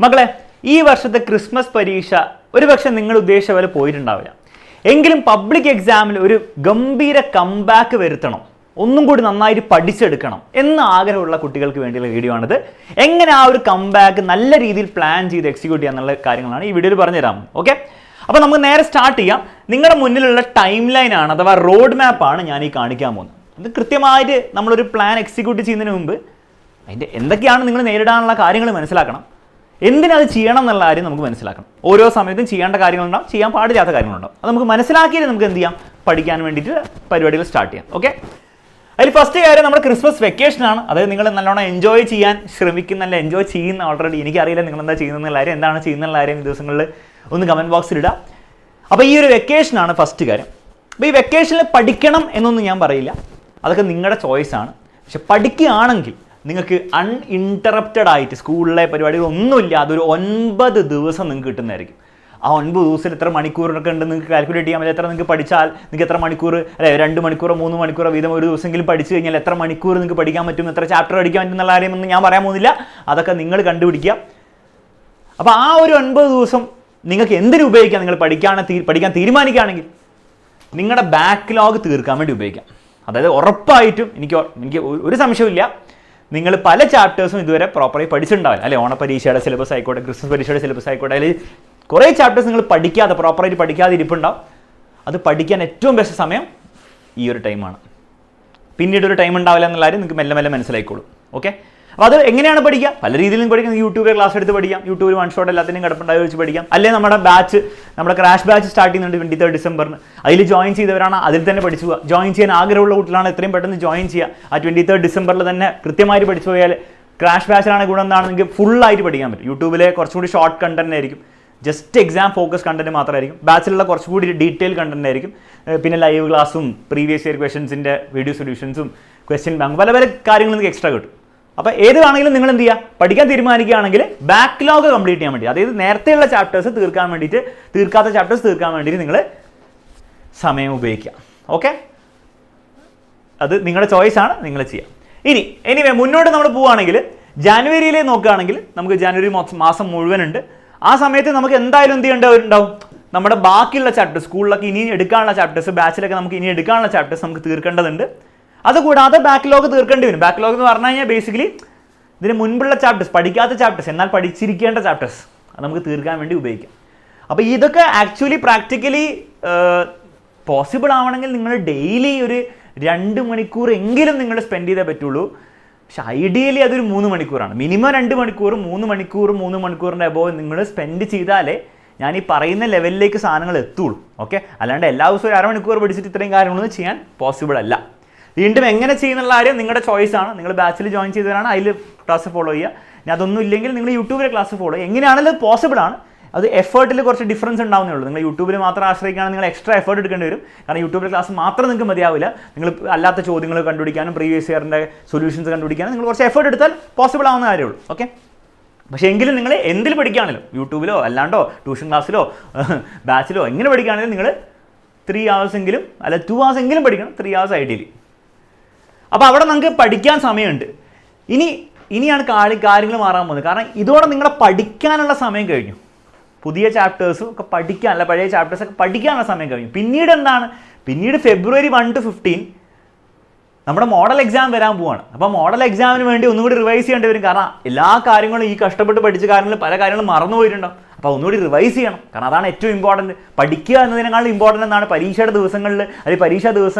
മക്കളെ, ഈ വർഷത്തെ ക്രിസ്മസ് പരീക്ഷ ഒരുപക്ഷെ നിങ്ങൾ ഉദ്ദേശിച്ച പോലെ പോയിട്ടുണ്ടാവില്ല. എങ്കിലും പബ്ലിക് എക്സാമിൽ ഒരു ഗംഭീര കംബാക്ക് വരുത്തണം, ഒന്നും കൂടി നന്നായിട്ട് പഠിച്ചെടുക്കണം എന്ന ആഗ്രഹമുള്ള കുട്ടികൾക്ക് വേണ്ടിയുള്ള വീഡിയോ ആണിത്. എങ്ങനെ ആ ഒരു കംബാക്ക് നല്ല രീതിയിൽ പ്ലാൻ ചെയ്ത് എക്സിക്യൂട്ട് ചെയ്യുക എന്നുള്ള കാര്യങ്ങളാണ് ഈ വീഡിയോയിൽ പറഞ്ഞുതരാം. ഓക്കെ, അപ്പോൾ നമുക്ക് നേരെ സ്റ്റാർട്ട് ചെയ്യാം. നിങ്ങളുടെ മുന്നിലുള്ള ടൈം ലൈൻ ആണ് അഥവാ റോഡ് മാപ്പാണ് ഞാൻ ഈ കാണിക്കാൻ പോകുന്നത്. ഇത് കൃത്യമായിട്ട് നമ്മളൊരു പ്ലാൻ എക്സിക്യൂട്ട് ചെയ്യുന്നതിന് മുമ്പ് അതിൻ്റെ എന്തൊക്കെയാണ് നിങ്ങൾ നേരിടാനുള്ള കാര്യങ്ങൾ മനസ്സിലാക്കണം. എന്തിനത് ചെയ്യണം എന്നുള്ള കാര്യം നമുക്ക് മനസ്സിലാക്കണം. ഓരോ സമയത്തും ചെയ്യേണ്ട കാര്യങ്ങളുണ്ടാവും, ചെയ്യാൻ പാടില്ലാത്ത കാര്യങ്ങളുണ്ടാവും. അത് നമുക്ക് മനസ്സിലാക്കിയിട്ട് നമുക്ക് എന്ത് ചെയ്യാം, പഠിക്കാൻ വേണ്ടിയിട്ട് പരിപാടികൾ സ്റ്റാർട്ട് ചെയ്യാം. ഓക്കെ, അതിൽ ഫസ്റ്റ് കാര്യം നമ്മുടെ ക്രിസ്മസ് വെക്കേഷനാണ്. അതായത് നിങ്ങൾ നല്ലോണം എൻജോയ് ചെയ്യാൻ ശ്രമിക്കുന്ന, എൻജോയ് ചെയ്യുന്ന ഓൾറെഡി. എനിക്കറിയില്ല നിങ്ങൾ എന്താ ചെയ്യുന്ന കാര്യം, എന്താണ് ചെയ്യുന്ന കാര്യം ഈ ദിവസങ്ങളിൽ ഒന്ന് കമൻറ്റ് ബോക്സിൽ ഇടാം. അപ്പോൾ ഈ ഒരു വെക്കേഷനാണ് ഫസ്റ്റ് കാര്യം. അപ്പോൾ ഈ വെക്കേഷനിൽ പഠിക്കണം എന്നൊന്നും ഞാൻ പറയില്ല, അതൊക്കെ നിങ്ങളുടെ ചോയ്സാണ്. പക്ഷെ പഠിക്കുകയാണെങ്കിൽ നിങ്ങൾക്ക് അൺഇൻറ്ററപ്റ്റഡ് ആയിട്ട് സ്കൂളിലെ പരിപാടികളൊന്നുമില്ല, അതൊരു 9 ദിവസം നിങ്ങൾക്ക് കിട്ടുന്നതായിരിക്കും. ആ 9 ദിവസത്തിൽ എത്ര മണിക്കൂറൊക്കെ ഉണ്ട് നിങ്ങൾക്ക് കാൽക്കുലേറ്റ് ചെയ്യാൻ പറ്റും. എത്ര നിങ്ങൾക്ക് പഠിച്ചാൽ നിങ്ങൾക്ക് എത്ര മണിക്കൂർ, അല്ലെ 2 മണിക്കൂറോ 3 മണിക്കൂറോ വീതം ഒരു ദിവസമെങ്കിലും പഠിച്ചു കഴിഞ്ഞാൽ എത്ര മണിക്കൂർ നിങ്ങൾക്ക് പഠിക്കാൻ പറ്റും, എത്ര ചാപ്റ്റർ പഠിക്കാൻ പറ്റും എന്നുള്ള കാര്യമൊന്നും ഞാൻ പറയാൻ പോകുന്നില്ല. അതൊക്കെ നിങ്ങൾ കണ്ടുപിടിക്കുക. അപ്പോൾ ആ ഒരു 9 ദിവസം നിങ്ങൾക്ക് എന്തിനു ഉപയോഗിക്കാം, നിങ്ങൾ പഠിക്കാൻ തീരുമാനിക്കുകയാണെങ്കിൽ നിങ്ങളുടെ ബാക്ക്ലോഗ് തീർക്കാൻ വേണ്ടി ഉപയോഗിക്കാം. അതായത് ഉറപ്പായിട്ടും എനിക്ക് ഒരു സംശയമില്ല, നിങ്ങൾ പല ചാപ്റ്റേഴ്സും ഇതുവരെ പ്രോപ്പറായി പഠിച്ചിട്ടുണ്ടാവില്ല. അല്ലെ, ഓണപരീക്ഷയുടെ സിലബസ് ആയിക്കോട്ടെ, ക്രിസ്മസ് പരീക്ഷയുടെ സിലബസ് ആയിക്കോട്ടെ, അല്ലെങ്കിൽ കുറേ ചാപ്റ്റേഴ്സ് നിങ്ങൾ പ്രോപ്പറായിട്ട് പഠിക്കാതെ ഇരിപ്പുണ്ടാവും. അത് പഠിക്കാൻ ഏറ്റവും ബെസ്റ്റ് സമയം ഈ ഒരു ടൈമാണ്. പിന്നീട് ഒരു ടൈം ഉണ്ടാവില്ല എന്നുള്ള കാര്യം നിങ്ങൾക്ക് മെല്ലെ മനസ്സിലായിക്കോളും. ഓക്കെ, അപ്പോൾ അത് എങ്ങനെയാണ് പഠിക്കുക? പല രീതിയിലും പഠിക്കാം. യൂട്യൂബിൽ ക്ലാസ് എടുത്ത് പഠിക്കാം, യൂട്യൂബിൽ വൺ ഷോട്ട് എല്ലാത്തിനും കിടപ്പുണ്ടായി വെച്ച് പഠിക്കാം. അല്ലെങ്കിൽ നമ്മുടെ ക്രാഷ് ബാച്ച് സ്റ്റാർട്ട് ചെയ്യുന്നുണ്ട് 23 ഡിസംബറിന്. അതിൽ ജോയിൻ ചെയ്തവരാണ് അതിൽ തന്നെ പഠിച്ചു പോവുക. ജോയിൻ ചെയ്യാൻ ആഗ്രഹമുള്ള കുട്ടികളാണ് എത്രയും പെട്ടെന്ന് ജോയിൻ ചെയ്യുക. ആ 23 ഡിസംബറിൽ തന്നെ കൃത്യമായിട്ട് പഠിച്ചു പോയാൽ ക്രാഷ് ബാച്ചിലാണ് ഗുണം എന്താണ്, നിങ്ങൾക്ക് ഫുള്ളായിട്ട് പഠിക്കാൻ പറ്റും. യൂട്യൂബിലെ കുറച്ചുകൂടി ഷോർട്ട് കണ്ടന്റ് ആയിരിക്കും, ജസ്റ്റ് എക്സാം ഫോക്കസ് കണ്ടന്റ് മാത്രമായിരിക്കും. ബാച്ചിലുള്ള കുറച്ചുകൂടി ഡീറ്റെയിൽ കണ്ടന്റ് ആയിരിക്കും. പിന്നെ ലൈവ് ക്ലാസ്സും പ്രീവിയസ് ഇയർ ക്വസ്റ്റൻസിൻ്റെ വീഡിയോ സൊല്യൂഷൻസും ക്വസ്റ്റ്യൻ ബാങ്ക് പല കാര്യങ്ങൾ നിങ്ങൾക്ക് എക്സ്ട്രാ കിട്ടും. അപ്പോൾ ഏത് വേണമെങ്കിലും നിങ്ങൾ എന്ത് ചെയ്യുക, പഠിക്കാൻ തീരുമാനിക്കുകയാണെങ്കിൽ ബാക്ക്ലോഗ് കംപ്ലീറ്റ് ചെയ്യാൻ വേണ്ടി, അതായത് നേരത്തെയുള്ള ചാപ്റ്റേഴ്സ് തീർക്കാത്ത ചാപ്റ്റേഴ്സ് തീർക്കാൻ വേണ്ടിയിട്ട് നിങ്ങൾ സമയം ഉപയോഗിക്കുക. ഓക്കെ, അത് നിങ്ങളുടെ ചോയ്സാണ്, നിങ്ങൾ ചെയ്യാം. എനിവേ മുന്നോട്ട് നമ്മൾ പോവുകയാണെങ്കിൽ ജാനുവരിയിലേ നോക്കുകയാണെങ്കിൽ നമുക്ക് ജാനുവരി മാസം മുഴുവനുണ്ട്. ആ സമയത്ത് നമുക്ക് എന്തായാലും എന്ത് ചെയ്യേണ്ടതുണ്ടാവും, നമ്മുടെ ബാക്കിയുള്ള ചാപ്റ്റേഴ്സ് സ്കൂളിലൊക്കെ ഇനി എടുക്കാനുള്ള ചാപ്റ്റേഴ്സ്, ബാച്ചിലൊക്കെ നമുക്ക് ഇനി എടുക്കാനുള്ള ചാപ്റ്റേഴ്സ് നമുക്ക് തീർക്കേണ്ടതുണ്ട്. അതുകൂടാതെ ബാക്ക്ലോഗ് തീർക്കേണ്ടി വരും. ബാക്ക്ലോഗ് എന്ന് പറഞ്ഞു കഴിഞ്ഞാൽ ബേസിക്കലി ഇതിന് മുൻപുള്ള ചാപ്റ്റേഴ്സ്, പഠിക്കാത്ത ചാപ്റ്റേഴ്സ് എന്നാൽ പഠിച്ചിരിക്കേണ്ട ചാപ്റ്റേഴ്സ്, അത് നമുക്ക് തീർക്കാൻ വേണ്ടി ഉപയോഗിക്കാം. അപ്പോൾ ഇതൊക്കെ ആക്ച്വലി പ്രാക്ടിക്കലി പോസിബിൾ ആവണമെങ്കിൽ നിങ്ങൾ ഡെയിലി ഒരു 2 മണിക്കൂർ എങ്കിലും നിങ്ങൾ സ്പെൻഡ് ചെയ്തേ പറ്റുള്ളൂ. പക്ഷെ ഐഡിയലി അതൊരു 3 മണിക്കൂറാണ്. മിനിമം 2 മണിക്കൂർ, 3 മണിക്കൂറിൻ്റെ അബോവ് നിങ്ങൾ സ്പെൻഡ് ചെയ്താലേ ഞാൻ ഈ പറയുന്ന ലെവലിലേക്ക് സാധനങ്ങൾ എത്തുള്ളൂ. ഓക്കെ, അല്ലാണ്ട് എല്ലാ ദിവസവും ഒരു 1/2 മണിക്കൂർ പഠിച്ചിട്ട് ഇത്രയും കാര്യങ്ങളൊന്നും ചെയ്യാൻ പോസിബിൾ അല്ല. വീണ്ടും എങ്ങനെ ചെയ്യുന്നുള്ള കാര്യം നിങ്ങളുടെ ചോയ്സാണ്. നിങ്ങൾ ബാച്ചിൽ ജോയിൻ ചെയ്തവരാണ് അതിൽ ക്ലാസ് ഫോളോ ചെയ്യുക. ഞാൻ അതൊന്നും ഇല്ലെങ്കിൽ നിങ്ങൾ യൂട്യൂബിലെ ക്ലാസ് ഫോളോ ചെയ്യുക. എങ്ങനെയാണെങ്കിലും അത് പോസിബിൾ ആണ്. അത് എഫേർട്ടിൽ കുറച്ച് ഡിഫറൻസ് ഉണ്ടാവുന്നേ ഉള്ളൂ. നിങ്ങൾ യൂട്യൂബിൽ മാത്രം ആശ്രയിക്കുകയാണെങ്കിൽ നിങ്ങൾ എക്സ്ട്രാ എഫേർട്ട് എടുക്കേണ്ടി വരും. കാരണം യൂട്യൂബിലെ ക്ലാസ് മാത്രം നിങ്ങൾക്ക് മതിയാവില്ല. നിങ്ങൾ അല്ലാത്ത ചോദ്യങ്ങൾ കണ്ടുപിടിക്കാനും പ്രീവിയസ് ഇയറിൻ്റെ സൊല്യൂഷൻസ് കണ്ടുപിടിക്കാനും നിങ്ങൾ കുറച്ച് എഫേർട്ട് എടുത്താൽ പോസിബിൾ ആവുന്ന കാര്യമുള്ളൂ. ഓക്കെ, പക്ഷേ എങ്കിലും നിങ്ങൾ എന്തിൽ പഠിക്കുകയാണെങ്കിലും യൂട്യൂബിലോ അല്ലാണ്ടോ ട്യൂഷൻ ക്ലാസ്സിലോ ബാച്ചിലോ എങ്ങനെ പഠിക്കുകയാണെങ്കിലും നിങ്ങൾ 3 hours എങ്കിലും അല്ല 2 hours എങ്കിലും പഠിക്കണം. 3 hours ഐഡിയലി. അപ്പോൾ അവിടെ നമുക്ക് പഠിക്കാൻ സമയമുണ്ട്. ഇനിയാണ് കാര്യങ്ങൾ മാറാൻ പോകുന്നത്. കാരണം ഇതോടെ നിങ്ങളെ പഠിക്കാനുള്ള സമയം കഴിഞ്ഞു. പുതിയ ചാപ്റ്റേഴ്സും ഒക്കെ പഠിക്കാനല്ല, പഴയ ചാപ്റ്റേഴ്സൊക്കെ പഠിക്കാനുള്ള സമയം കഴിഞ്ഞു. പിന്നീട് എന്താണ്, പിന്നീട് February 1 to 15 നമ്മുടെ മോഡൽ എക്സാം വരാൻ പോവാണ്. അപ്പോൾ മോഡൽ എക്സാമിന് വേണ്ടി ഒന്നുകൂടി റിവൈസ് ചെയ്യേണ്ടി വരും. കാരണം എല്ലാ കാര്യങ്ങളും ഈ കഷ്ടപ്പെട്ട് പഠിച്ച കാര്യങ്ങൾ പല കാര്യങ്ങളും മറന്നു പോയിട്ടുണ്ടാവും. അപ്പോൾ ഒന്നുകൂടി റിവൈസ് ചെയ്യണം. കാരണം അതാണ് ഏറ്റവും ഇമ്പോർട്ടൻറ്റ്. പഠിക്കുക എന്നതിനേക്കാളും ഇമ്പോർട്ടൻ്റ് എന്നാണ് പരീക്ഷയുടെ ദിവസങ്ങളിൽ, അല്ലെങ്കിൽ പരീക്ഷാ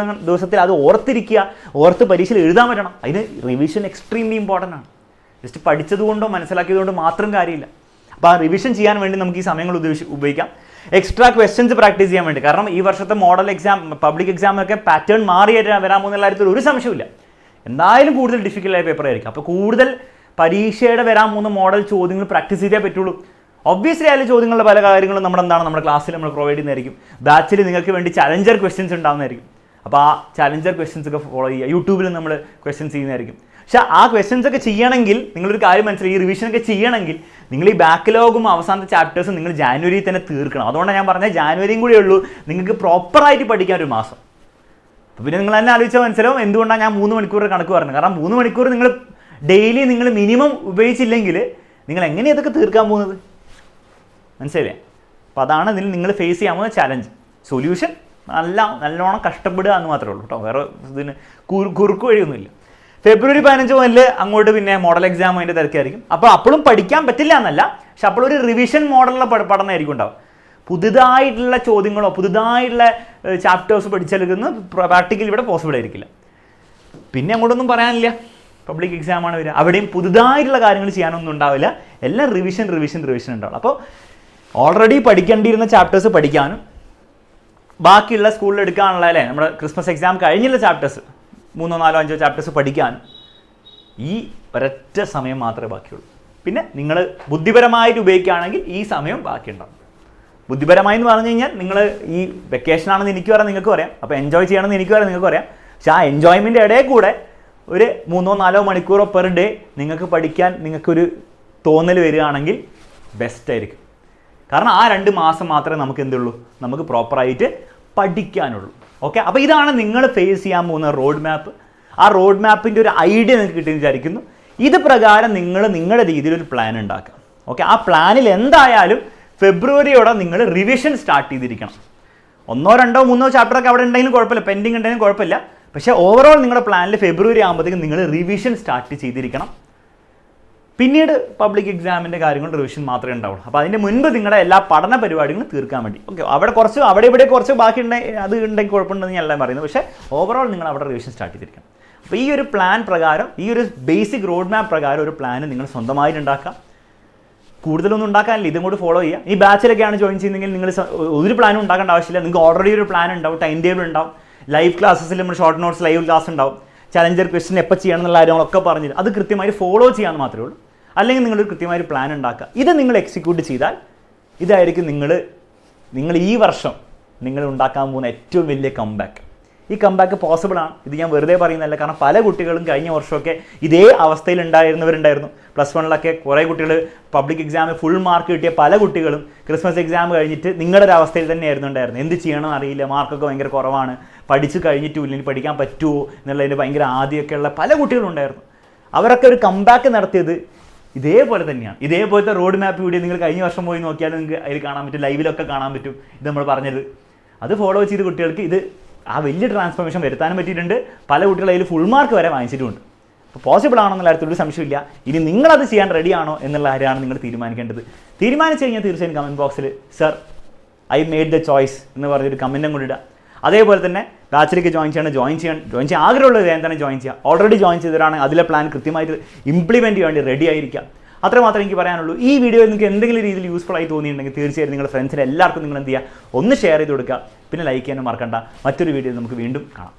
ദിവസത്തിൽ അത് ഓർത്ത് പരീക്ഷയിൽ എഴുതാൻ പറ്റണം. അതിന് റിവിഷൻ എക്സ്ട്രീംലി ഇമ്പോർട്ടൻ്റ് ആണ്. ജസ്റ്റ് പഠിച്ചതുകൊണ്ടോ മനസ്സിലാക്കിയതുകൊണ്ടോ മാത്രം കാര്യമില്ല. അപ്പോൾ ആ റിവിഷൻ ചെയ്യാൻ വേണ്ടി നമുക്ക് ഈ സമയങ്ങൾ ഉപയോഗിക്കാം. എക്സ്ട്രാ ക്വസ്റ്റ്യൻസ് പ്രാക്ടീസ് ചെയ്യാൻ വേണ്ടി. കാരണം ഈ വർഷത്തെ മോഡൽ എക്സാം, പബ്ലിക് എക്സാമൊക്കെ പാറ്റേൺ മാറി വരാൻ പോകുന്ന കാര്യത്തിൽ ഒരു സംശയമില്ല. എന്തായാലും കൂടുതൽ ഡിഫിക്കൽട്ടായ പേപ്പർ ആയിരിക്കും. അപ്പോൾ കൂടുതൽ പരീക്ഷയുടെ വരാൻ പോകുന്ന മോഡൽ ചോദ്യങ്ങൾ പ്രാക്ടീസ് ചെയ്തേ പറ്റുള്ളൂ. ഒബ്വിയസ്ലി അതിൽ ചോദ്യങ്ങളുടെ പല കാര്യങ്ങളും നമ്മുടെ ക്ലാസ്സിൽ നമ്മൾ പ്രൊവൈഡ് ചെയ്യുന്നതായിരിക്കും. ബാച്ചിൽ നിങ്ങൾക്ക് വേണ്ടി ചലഞ്ചർ ക്വസ്റ്റ്യൻസ് ഉണ്ടാകുന്നതായിരിക്കും. അപ്പോൾ ആ ചലഞ്ചർ ക്വസ്റ്റ്യൻസ് ഒക്കെ ഫോളോ ചെയ്യുക. യൂട്യൂബിൽ നമ്മൾ ക്വസ്റ്റ്യൻസ് ചെയ്യുന്നതായിരിക്കും. പക്ഷേ ആ ക്വസ്റ്റ്യൻസ് ഒക്കെ ചെയ്യണമെങ്കിൽ നിങ്ങളൊരു കാര്യം മനസ്സിലായി, ഈ റിവിഷനൊക്കെ ചെയ്യണമെങ്കിൽ നിങ്ങൾ ഈ ബാക്ക്ലോഗും അവസാനത്തെ ചാപ്റ്റേഴ്സും നിങ്ങൾ ജാനുവരി തന്നെ തീർക്കണം. അതുകൊണ്ടാണ് ഞാൻ പറഞ്ഞത് ജാനുവരിയും കൂടെ ഉള്ളൂ നിങ്ങൾക്ക് പ്രോപ്പറായിട്ട് പഠിക്കാൻ ഒരു മാസം. അപ്പോൾ പിന്നെ നിങ്ങൾ തന്നെ ആലോചിച്ചാൽ മനസ്സിലാവും എന്തുകൊണ്ടാണ് ഞാൻ 3 മണിക്കൂർ കണക്ക് പറഞ്ഞത്. കാരണം 3 മണിക്കൂർ നിങ്ങൾ ഡെയിലി നിങ്ങൾ മിനിമം ഉപയോഗിച്ചില്ലെങ്കിൽ നിങ്ങൾ എങ്ങനെ ഇതൊക്കെ തീർക്കാൻ പോകുന്നത്? മനസ്സിലായില്ലേ? അപ്പോൾ അതാണ് ഇതിൽ നിങ്ങൾ ഫേസ് ചെയ്യാൻ പോകുന്ന ചാലഞ്ച്. സൊല്യൂഷൻ നല്ലോണം കഷ്ടപ്പെടുക എന്ന് മാത്രമേ ഉള്ളൂ കേട്ടോ, വേറെ ഇതിന് കുറുക്ക് വഴിയൊന്നുമില്ല. ഫെബ്രുവരി 15 മുതൽ അങ്ങോട്ട് പിന്നെ മോഡൽ എക്സാം അതിൻ്റെ തിരക്കായിരിക്കും. അപ്പോൾ അപ്പോഴും പഠിക്കാൻ പറ്റില്ല എന്നല്ല, പക്ഷെ അപ്പോഴൊരു റിവിഷൻ മോഡലുള്ള പഠനമായിരിക്കും ഉണ്ടാവും. പുതുതായിട്ടുള്ള ചോദ്യങ്ങളോ പുതുതായിട്ടുള്ള ചാപ്റ്റേഴ്സ് പഠിച്ചെടുക്കുന്ന പ്രാക്ടിക്കൽ ഇവിടെ പോസിബിൾ ആയിരിക്കില്ല. പിന്നെ അങ്ങോട്ടൊന്നും പറയാനില്ല, പബ്ലിക് എക്സാമാണ് വരിക, അവിടെയും പുതുതായിട്ടുള്ള കാര്യങ്ങൾ ചെയ്യാനൊന്നും ഉണ്ടാവില്ല, എല്ലാം റിവിഷൻ ഉണ്ടാവുള്ളൂ. അപ്പോൾ ഓൾറെഡി പഠിക്കേണ്ടിയിരുന്ന ചാപ്റ്റേഴ്സ് പഠിക്കാനും ബാക്കിയുള്ള സ്കൂളിൽ എടുക്കാനുള്ള അല്ലേ നമ്മുടെ ക്രിസ്മസ് എക്സാം കഴിഞ്ഞുള്ള ചാപ്റ്റേഴ്സ് 3, 4, 5 ചാപ്റ്റേഴ്സ് പഠിക്കാൻ ഈ ഒരൊറ്റ സമയം മാത്രമേ ബാക്കിയുള്ളൂ. പിന്നെ നിങ്ങൾ ബുദ്ധിപരമായിട്ട് ഉപയോഗിക്കുകയാണെങ്കിൽ ഈ സമയം ബാക്കിയുണ്ടാവും. ബുദ്ധിപരമായി എന്ന് പറഞ്ഞു കഴിഞ്ഞാൽ നിങ്ങൾ ഈ വെക്കേഷനാണെന്ന് എനിക്ക് പറയാം, നിങ്ങൾക്ക് പറയാം, അപ്പോൾ എൻജോയ് ചെയ്യണമെന്ന് എനിക്ക് പറയാം, നിങ്ങൾക്ക് പറയാം. പക്ഷെ ആ എൻജോയ്മെൻ്റ് ഇടയിൽ കൂടെ ഒരു 3-4 മണിക്കൂറോ പെർ ഡേ നിങ്ങൾക്ക് പഠിക്കാൻ നിങ്ങൾക്കൊരു തോന്നൽ വരികയാണെങ്കിൽ ബെസ്റ്റ് ആയിരിക്കും. കാരണം ആ 2 മാസം മാത്രമേ നമുക്ക് എന്തുള്ളൂ, നമുക്ക് പ്രോപ്പറായിട്ട് പഠിക്കാനുള്ളൂ. ഓക്കെ, അപ്പോൾ ഇതാണ് നിങ്ങൾ ഫേസ് ചെയ്യാൻ പോകുന്ന റോഡ് മാപ്പ്. ആ റോഡ് മാപ്പിൻ്റെ ഒരു ഐഡിയ നിങ്ങൾക്ക് കിട്ടുമെന്ന് വിചാരിക്കുന്നു. ഇത് പ്രകാരം നിങ്ങൾ നിങ്ങളുടെ രീതിയിലൊരു പ്ലാൻ ഉണ്ടാക്കുക. ഓക്കെ, ആ പ്ലാനിൽ എന്തായാലും ഫെബ്രുവരിയോടെ നിങ്ങൾ റിവിഷൻ സ്റ്റാർട്ട് ചെയ്തിരിക്കണം. 1, 2, 3 ചാപ്റ്ററൊക്കെ അവിടെ ഉണ്ടെങ്കിലും കുഴപ്പമില്ല, പെൻഡിങ് ഉണ്ടെങ്കിലും കുഴപ്പമില്ല. പക്ഷേ ഓവറോൾ നിങ്ങളുടെ പ്ലാനിൽ ഫെബ്രുവരി ആകുമ്പോഴത്തേക്കും നിങ്ങൾ റിവിഷൻ സ്റ്റാർട്ട് ചെയ്തിരിക്കണം. പിന്നീട് പബ്ലിക് എക്സാമിൻ്റെ കാര്യങ്ങൾ റിവിഷൻ മാത്രമേ ഉണ്ടാവുള്ളൂ. അപ്പോൾ അതിൻ്റെ മുൻപ് നിങ്ങളുടെ എല്ലാ പഠന പരിപാടികളും തീർക്കാൻ വേണ്ടി. ഓക്കെ, അവിടെ ഇവിടെ കുറച്ച് ബാക്കി അത് ഉണ്ടെങ്കിൽ കുഴപ്പമുണ്ടെന്ന് ഞാൻ എല്ലാം പറയുന്നത്. പക്ഷേ ഓവറോൾ നിങ്ങൾ അവിടെ റിവിഷൻ സ്റ്റാർട്ട് ചെയ്തിരിക്കണം. അപ്പോൾ ഈ ഒരു പ്ലാൻ പ്രകാരം, ഈ ഒരു ബേസിക് റോഡ് മാപ്പ് പ്രകാരം ഒരു പ്ലാൻ നിങ്ങൾ സ്വന്തമായിട്ട് ഉണ്ടാക്കാം. കൂടുതലൊന്നും ഉണ്ടാക്കാനില്ല, ഇതും കൂടി ഫോളോ ചെയ്യുക. ഈ ബാച്ചിലൊക്കെയാണ് ജോയിൻ ചെയ്യുന്നതെങ്കിൽ നിങ്ങൾ ഒരു പ്ലാനും ഉണ്ടാക്കേണ്ട ആവശ്യമില്ല. നിങ്ങൾക്ക് ഓൾറെഡി ഒരു പ്ലാൻ ഉണ്ടാവും, ടൈം ടേബിൾ ഉണ്ടാവും, ലൈവ് ക്ലാസ്സസിൽ നമ്മൾ ഷോർട്ട് നോട്ട്സ് ലൈവ് ക്ലാസ് ഉണ്ടാവും, ചലഞ്ചർ ക്വസ്റ്റ്യൻ എപ്പോൾ ചെയ്യണം എന്നുള്ള കാര്യങ്ങളൊക്കെ പറഞ്ഞിട്ട് അത് കൃത്യമായി ഫോളോ ചെയ്യാമെന്ന് മാത്രമേ ഉള്ളൂ. അല്ലെങ്കിൽ നിങ്ങളൊരു കൃത്യമായ പ്ലാൻ ഉണ്ടാക്കുക. ഇത് നിങ്ങൾ എക്സിക്യൂട്ട് ചെയ്താൽ ഇതായിരിക്കും നിങ്ങൾ ഈ വർഷം നിങ്ങൾ ഉണ്ടാക്കാൻ പോകുന്ന ഏറ്റവും വലിയ കംബാക്ക്. ഈ കംബാക്ക് പോസിബിൾ ആണ്. ഇത് ഞാൻ വെറുതെ പറയുന്നതല്ല, കാരണം പല കുട്ടികളും കഴിഞ്ഞ വർഷമൊക്കെ ഇതേ അവസ്ഥയിൽ ഉണ്ടായിരുന്നവരുണ്ടായിരുന്നു. +1 കുറേ കുട്ടികൾ പബ്ലിക് എക്സാമിൽ ഫുൾ മാർക്ക് കിട്ടിയ പല കുട്ടികളും ക്രിസ്മസ് എക്സാം കഴിഞ്ഞിട്ട് നിങ്ങളുടെ ഒരു അവസ്ഥയിൽ തന്നെയായിരുന്നു ഉണ്ടായിരുന്നത്. എന്ത് ചെയ്യണമെന്ന് അറിയില്ല, മാർക്കൊക്കെ ഭയങ്കര കുറവാണ്, പഠിച്ച് കഴിഞ്ഞിട്ടില്ല, ഇനി പഠിക്കാൻ പറ്റുമോ എന്നുള്ളതിൻ്റെ ഭയങ്കര ആദ്യമൊക്കെയുള്ള പല കുട്ടികളും ഉണ്ടായിരുന്നു. അവരൊക്കെ ഒരു കംബാക്ക് നടത്തിയത് ഇതേപോലെ തന്നെയാണ്. ഇതേപോലത്തെ റോഡ് മാപ്പ് വീഡിയോ നിങ്ങൾ കഴിഞ്ഞ വർഷം പോയി നോക്കിയാൽ നിങ്ങൾക്ക് അതിൽ കാണാൻ പറ്റും, ലൈവിലൊക്കെ കാണാൻ പറ്റും. ഇത് നമ്മൾ പറഞ്ഞത് അത് ഫോളോ ചെയ്ത് കുട്ടികൾക്ക് ഇത് ആ വലിയ ട്രാൻസ്ഫോർമേഷൻ വരുത്താനും പറ്റിയിട്ടുണ്ട്. പല കുട്ടികൾ അതിൽ ഫുൾ മാർക്ക് വരെ വാങ്ങിച്ചിട്ടുമുണ്ട്. അപ്പോൾ പോസിബിൾ ആണോ എന്നുള്ള കാര്യത്തിൽ ഒരു സംശയമില്ല. ഇനി നിങ്ങളത് ചെയ്യാൻ റെഡിയാണോ എന്നുള്ള കാര്യമാണ് നിങ്ങൾ തീരുമാനിക്കേണ്ടത്. തീരുമാനിച്ചു കഴിഞ്ഞാൽ തീർച്ചയായും കമൻറ്റ് ബോക്സിൽ sir I made the choice എന്ന് പറഞ്ഞൊരു കമൻറ്റും കൊണ്ടിടുക. അതേപോലെ തന്നെ ബാച്ചിലേക്ക് ജോയിൻ ചെയ്യാൻ ആഗ്രഹമുള്ളത് എന്താണ് ജോയിൻ ചെയ്യുക. ഓൾറെഡി ജോയിൻ ചെയ്തവരാണ് അതിലെ പ്ലാൻ കൃത്യമായിട്ട് ഇംപ്ലിമെൻറ്റ് ചെയ്യാൻ വേണ്ടി റെഡി ആയിരിക്കുക. അത്രമാത്രം എനിക്ക് പറയാനുള്ളൂ. ഈ വീഡിയോ നിങ്ങൾക്ക് എന്തെങ്കിലും രീതിയിൽ യൂസ്ഫുൾ ആയി തോന്നിയിട്ടുണ്ടെങ്കിൽ തീർച്ചയായും നിങ്ങളുടെ ഫ്രണ്ട്സിന് എല്ലാവർക്കും നിങ്ങൾ എന്ത് ചെയ്യുക, ഒന്ന് ഷെയർ ചെയ്ത് കൊടുക്കുക. പിന്നെ ലൈക്ക് ചെയ്യാനും മറക്കണ്ട. മറ്റൊരു വീഡിയോയിൽ നമുക്ക് വീണ്ടും കാണാം.